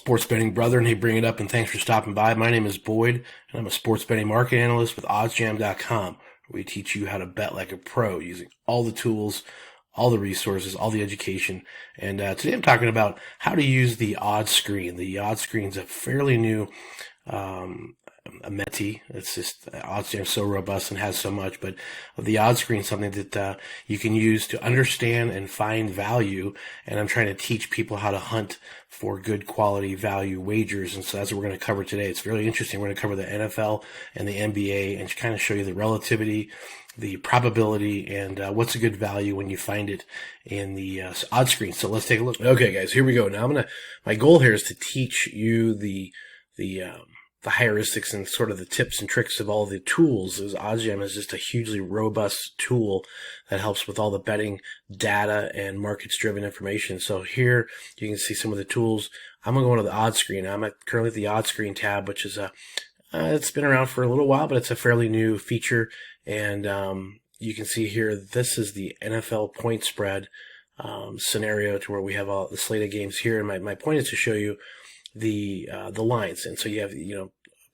sports betting brother, and hey, bring it up, and thanks for stopping by. My name is Boyd, and I'm a sports betting market analyst with OddsJam.com. We teach you how to bet like a pro using all the tools, all the resources, all the education. And today I'm talking about how to use the odds screen. The odds screen is a fairly new amenity. It's just OddsJam is so robust and has so much, but the odds screen is something that you can use to understand and find value. And I'm trying to teach people how to hunt for good quality value wagers. And so that's what we're going to cover today. It's really interesting. We're going to cover the NFL and the NBA and kind of show you the relativity, the probability, and what's a good value when you find it in the odds screen. So let's take a look. Okay, guys, here we go. Now my goal here is to teach you the heuristics and sort of the tips and tricks of all the tools. OddsJam is just a hugely robust tool that helps with all the betting data and markets-driven information. So here you can see some of the tools. I'm going to go into the odds screen. I'm currently at the odds screen tab, which is it's been around for a little while, but it's a fairly new feature. And you can see here, this is the NFL point spread scenario to where we have all the slate of games here. And my point is to show you the lines. And so you have,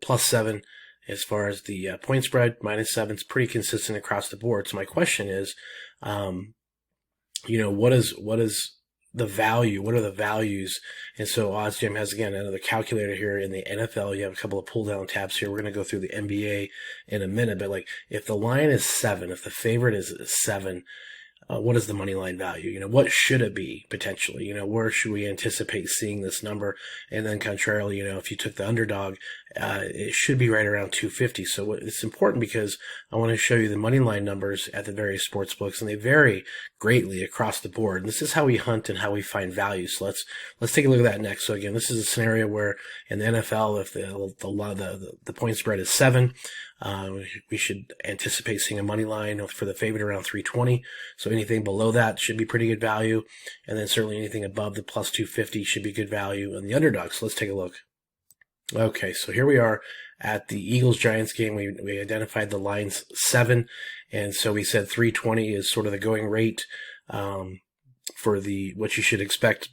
+7 as far as the point spread, -7 is pretty consistent across the board. So my question is, what is the value? What are the values? And so OddsJam has, again, another calculator here. In the NFL, you have a couple of pull down tabs here. We're going to go through the NBA in a minute, but like if the line is 7, if the favorite is 7, what is the money line value? What should it be potentially? Where should we anticipate seeing this number? And then contrarily, if you took the underdog, it should be right around 250. So it's important because I want to show you the money line numbers at the various sports books, and they vary greatly across the board. And this is how we hunt and how we find value. So let's take a look at that next. So again, this is a scenario where in the NFL, if the point spread is 7, we should anticipate seeing a money line for the favorite around 320. So anything below that should be pretty good value. And then certainly anything above the +250 should be good value on the underdog. So let's take a look. Okay, so here we are at the Eagles-Giants game. We identified the lines 7. And so we said 320 is sort of the going rate for what you should expect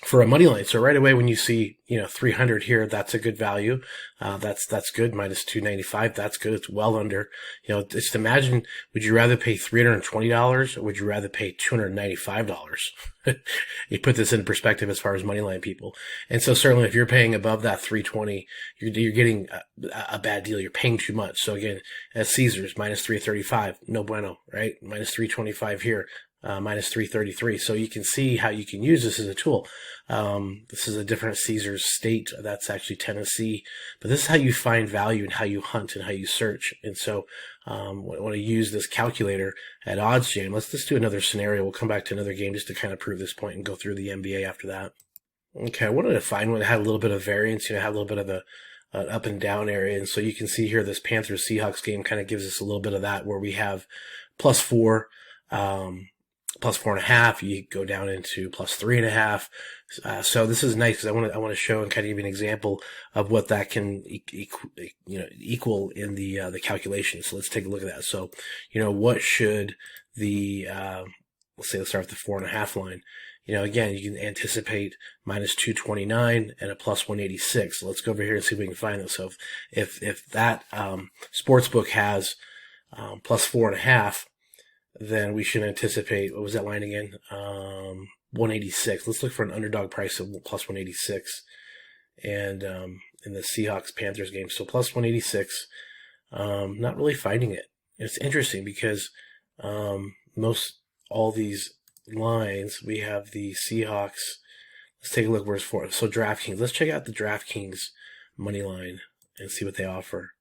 for a money line. So right away when you see 300 here, that's a good value. That's good. -295, that's good. It's well under. Just imagine, would you rather pay $320 or would you rather pay $295? You put this in perspective as far as money line people. And so certainly if you're paying above that 320, you're getting a bad deal. You're paying too much. So again, as Caesars, -335, no bueno, right? -325 here. -333. So you can see how you can use this as a tool. This is a different Caesars state. That's actually Tennessee. But this is how you find value and how you hunt and how you search. And so I want to use this calculator at OddsJam. Let's do another scenario. We'll come back to another game just to kind of prove this point and go through the NBA after that. Okay, I wanted to find one that had a little bit of variance, had a little bit of an up and down area. And so you can see here this Panthers-Seahawks game kind of gives us a little bit of that, where we have +4, +4.5, you go down into +3.5. So this is nice because I want to show and kind of give you an example of what that can equal in the calculation. So let's take a look at that. So, what should the let's start with the 4.5 line. Again, you can anticipate -229 and a +186. So let's go over here and see if we can find this. So if that sportsbook has +4.5, then we should anticipate, what was that line again? 186. Let's look for an underdog price of +186. And in the Seahawks-Panthers game, so +186, not really finding it. It's interesting because all these lines, we have the Seahawks. Let's take a look where it's for. So DraftKings. Let's check out the DraftKings money line and see what they offer.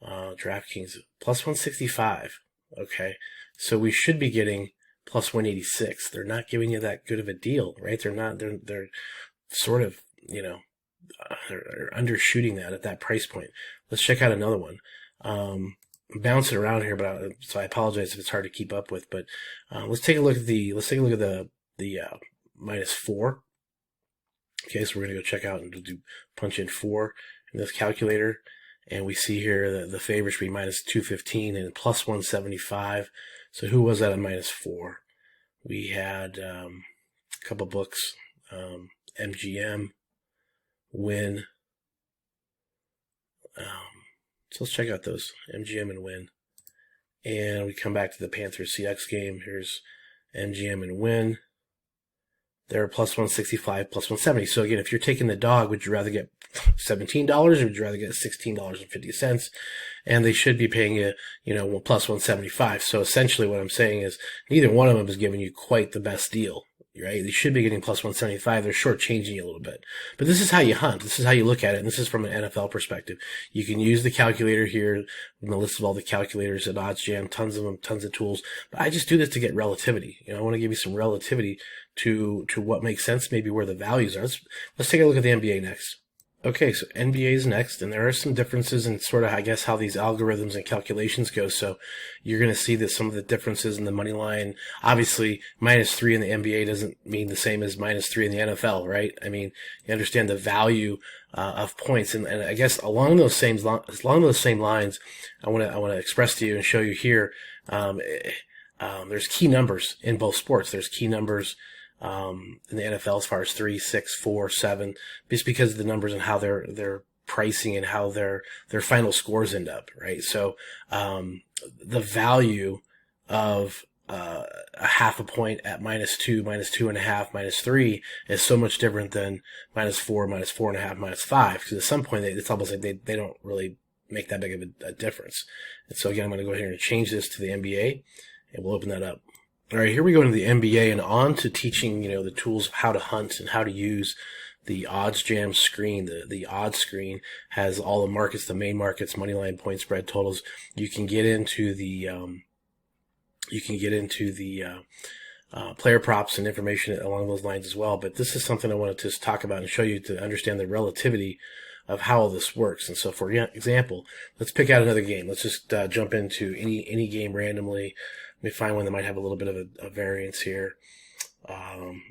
DraftKings, +165. Okay. So we should be getting +186. They're not giving you that good of a deal, right? They're sort of, they're undershooting that at that price point. Let's check out another one. I'm bouncing around here, so I apologize if it's hard to keep up with, but let's take a look at the -4. Okay, so we're going to go check out and punch in 4 in this calculator. And we see here that the favorite should be -215 and +175. So who was that at -4? We had a couple books, MGM, win. So let's check out those MGM and win. And we come back to the Panthers CX game. Here's MGM and win. They're plus 165, plus 170. So again, if you're taking the dog, would you rather get $17 or would you rather get $16.50? And they should be paying you, plus 175. So essentially what I'm saying is neither one of them is giving you quite the best deal, right? They should be getting plus 175. They're shortchanging you a little bit. But this is how you hunt. This is how you look at it. And this is from an NFL perspective. You can use the calculator here in the list of all the calculators at OddsJam, tons of them, tons of tools. But I just do this to get relativity. I want to give you some relativity to what makes sense, maybe where the values are. Let's take a look at the NBA next. Okay, so NBA is next, and there are some differences in sort of, I guess, how these algorithms and calculations go. So you're going to see that some of the differences in the money line, obviously, -3 in the NBA doesn't mean the same as -3 in the NFL, right? I mean, you understand the value of points, and I guess along those same lines, I want to express to you and show you here. There's key numbers in both sports. There's key numbers in the NFL as far as 3, 6, 4, 7, just because of the numbers and how they're pricing and how their final scores end up, right? So the value of a half a point at -2, -2.5, -3 is so much different than -4, -4.5, -5. Because at some point it's almost like they don't really make that big of a difference. And so again, I'm going to go ahead and change this to the NBA, and we'll open that up. All right, here we go into the NBA and on to teaching, the tools of how to hunt and how to use the OddsJam screen. The odds screen has all the markets, the main markets, money line, point spread, totals. You can get into the player props and information along those lines as well. But this is something I wanted to talk about and show you to understand the relativity of how all this works. And so, for example, let's pick out another game. Let's just jump into any game randomly. Let me find one that might have a little bit of a variance here.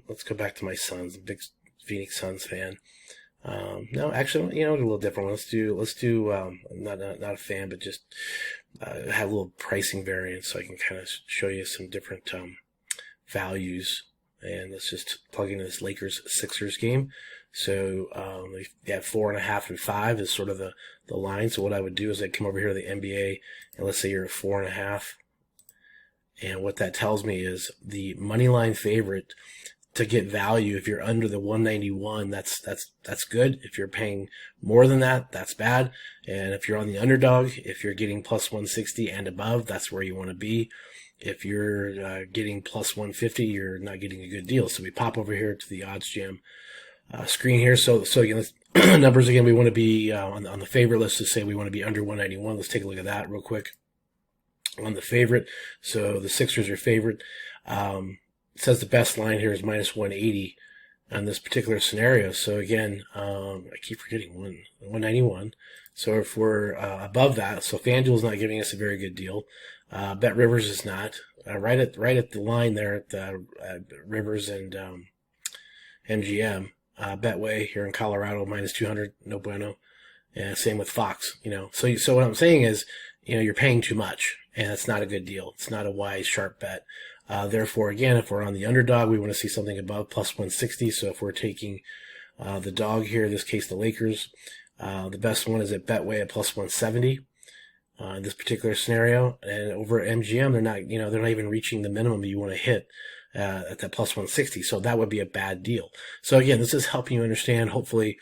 Let's go back to my Suns. I'm a big Phoenix Suns fan. No, actually, a little different one. Let's do not a fan, but just have a little pricing variance so I can kind of show you some different values. And let's just plug into this Lakers-Sixers game. So they have 4.5 and 5 is sort of the line. So what I would do is I'd come over here to the NBA, and let's say you're at 4.5. And what that tells me is the money line favorite to get value. If you're under the 191, that's good. If you're paying more than that, that's bad. And if you're on the underdog, if you're getting plus 160 and above, that's where you want to be. If you're getting plus 150, you're not getting a good deal. So we pop over here to the OddsJam screen here. So again, numbers again. We want to be on the favorite list to say we want to be under 191. Let's take a look at that real quick. On the favorite, so the Sixers are favorite. It says the best line here is -180 on this particular scenario. So again, I keep forgetting 191. So if we're above that, so FanDuel's not giving us a very good deal. Bet Rivers is not. Right at the line there at Rivers and MGM. Betway here in Colorado -200, no bueno. And same with Fox. So what I'm saying is, you're paying too much, and it's not a good deal. It's not a wise, sharp bet. Therefore, again, if we're on the underdog, we want to see something above plus 160. So if we're taking the dog here, in this case, the Lakers, the best one is at Betway at plus 170 in this particular scenario. And over at MGM, they're not even reaching the minimum you want to hit at that plus 160. So that would be a bad deal. So again, this is helping you understand, hopefully,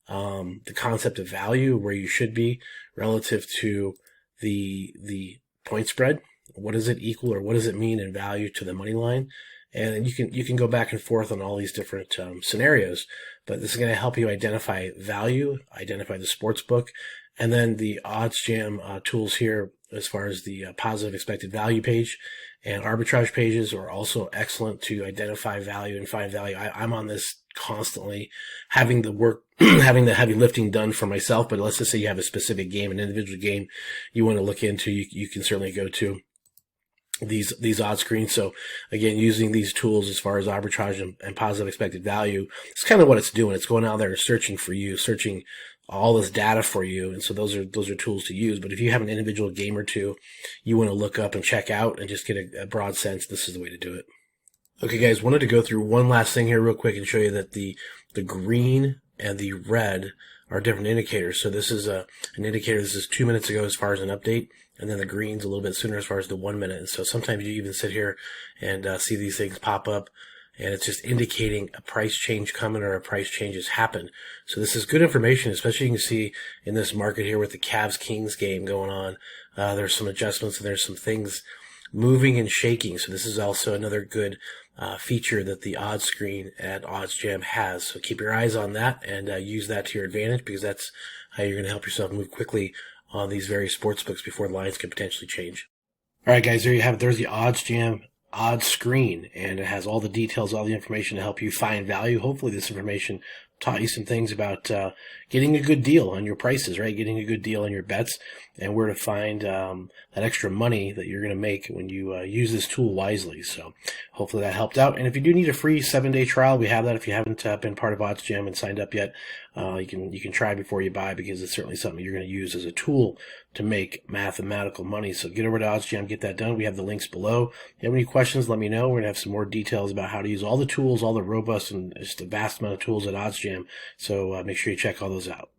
the concept of value, where you should be relative to the point spread. What does it equal, or what does it mean in value to the money line? And you can go back and forth on all these different scenarios, but this is going to help you identify value, identify the sports book, and then the OddsJam tools here as far as the positive expected value page and arbitrage pages are also excellent to identify value and find value. I'm on this constantly, having the work, having the heavy lifting done for myself. But let's just say you have a specific game, an individual game you want to look into, you can certainly go to these odds screens. So again, using these tools as far as arbitrage and positive expected value, it's kind of what it's doing. It's going out there and searching for you, searching all this data for you. And so those are tools to use. But if you have an individual game or two you want to look up and check out and just get a broad sense, this is the way to do it. Okay, guys, wanted to go through one last thing here real quick and show you that the green and the red are different indicators. So this is an indicator. This is 2 minutes ago as far as an update, and then the green's a little bit sooner as far as the 1 minute. And so sometimes you even sit here and see these things pop up, and it's just indicating a price change coming or a price change has happened. So this is good information, especially you can see in this market here with the Cavs-Kings game going on. There's some adjustments and there's some things moving and shaking. So this is also another good feature that the OddsScreen at OddsJam has. So keep your eyes on that and use that to your advantage, because that's how you're going to help yourself move quickly on these various sports books before the lines can potentially change. All right, guys, there you have it. There's the OddsJam OddsScreen, and it has all the details, all the information to help you find value. Hopefully this information taught you some things about getting a good deal on your prices, right? Getting a good deal on your bets, and where to find that extra money that you're going to make when you use this tool wisely. So hopefully that helped out. And if you do need a free 7-day trial, we have that. If you haven't been part of OddsJam and signed up yet, you can try before you buy, because it's certainly something you're going to use as a tool to make mathematical money. So get over to OddsJam, get that done. We have the links below. If you have any questions, let me know. We're going to have some more details about how to use all the tools, all the robust and just a vast amount of tools at OddsJam. So make sure you check all those out.